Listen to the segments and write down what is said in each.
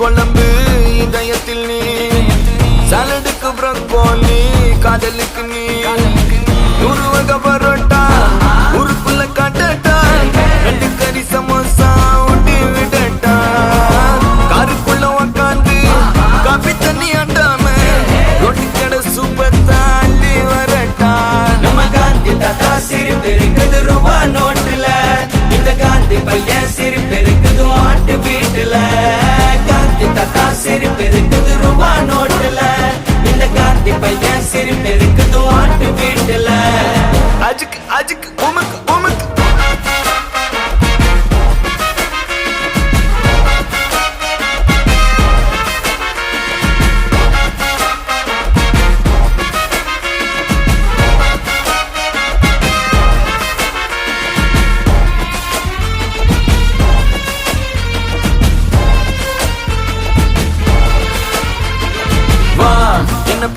குழம்பு இதயத்தில் நீ சாலடுக்கு ப்ரோக்கோலி காதலுக்கு நீ 100 வகை பரோட்டா உருப்புல காட்டட்டா 2 கறி சமோசா ஊட்டி விடட்டா காருக்குள்ள உக்காந்து காபி தண்ணி ஆண்டாம ரொட்டி கடை சூப்பர் தாண்டி வரட்டா நம்ம காந்தி தாத்தா சிரிப்பு இருக்குது ரூபா நோட்டுல இந்த காந்தி பையன் சிரிப்பு இருக்குது ஆட்டு வீட்டுல காந்தி தாத்தா சிரிப்பு இருக்குது ரூபா நோட்டுல இந்த காந்தி பையன் சிரிப்பு இருக்குது ஆட்டு வீட்டுல அஜுக்கு அஜுக்கு உமக்கு உமக்கு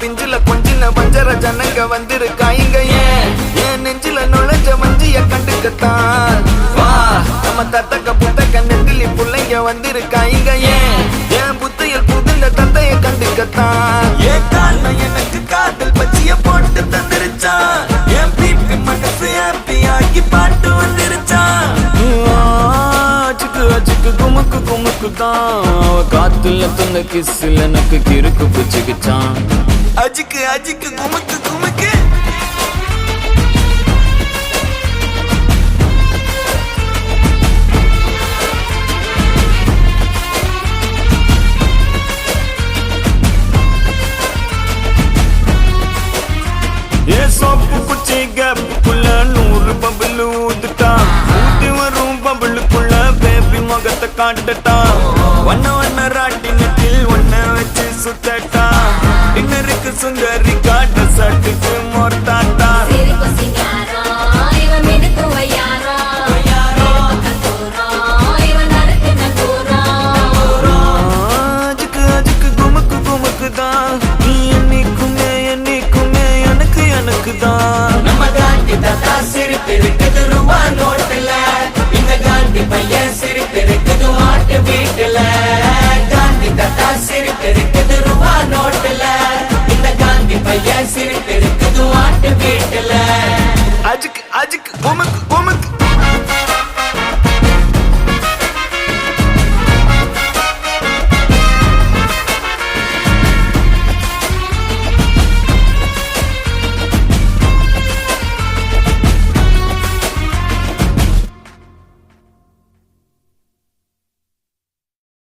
பிஞ்சில கொஞ்சின பஞ்சர ஜனங்க வந்திருக்காயிங்க ஏன் நெஞ்சில நுழைஞ்ச மஞ்சிய கண்டுக்கத்தான் வா நம்ம தத்தக்க புத்தக்க நெத்திலி புள்ளைங்க வந்திருக்காயிங்க ஏன் புத்தையில் புகுந்த தத்தைய கண்டுக்கத்தான் ஏன் காரணம் எனக்கு காதல் பச்சிய போட்டு தந்துருச்சான் என் பிபி மனசு ஹாப்பி ஆக்கி பாட்டு வந்துருச்சான் அச்சுக்கு அச்சுக்கு குமுக்கு குமுக்கு தான் காத்துல தந்த கிஸ்ல எனக்கு கிறுக்கு பிச்சுக்குச்சான் அஜிக்கு அஜிக்கு குமுக்கு குமுக்கு ஏ சோப்பு குச்சி கேப்புக்குள்ள 100 பபுள் ஊத்துட்டா ஊட்டி வரும் பபுளுக்குள்ள பேபி முகத்தை காட்டட்டா ஒன்ன ராட்டினத்தில் ஒன்ன வச்சு சுத்தட்டா இன்னருக்கு சுந்தரி காட்ட சட்டுக்கு மொர்த்தாட்டா அஜுக்கு அஜுக்கு குமுக்கு குமுக்கு தான் நீ என்னைக்குமே என்னைக்குமே எனக்கு எனக்கு தான் நம்ம காந்தி தாத்தா சிரிப்பு இருக்குது ரூபா நோட்டுல இந்த காந்தி பையன் சிரிப்பு இருக்குது ஆட்டு வீட்டுல காந்தி தாத்தா சிரிப்பு இருக்குது ரூபா நோட்டுல இந்த காந்தி பையன் சிரிப்பு இருக்குது ஆட்டு வீட்டுல அஜுக்கு அஜுக்கு குமுக்கு குமுக்கு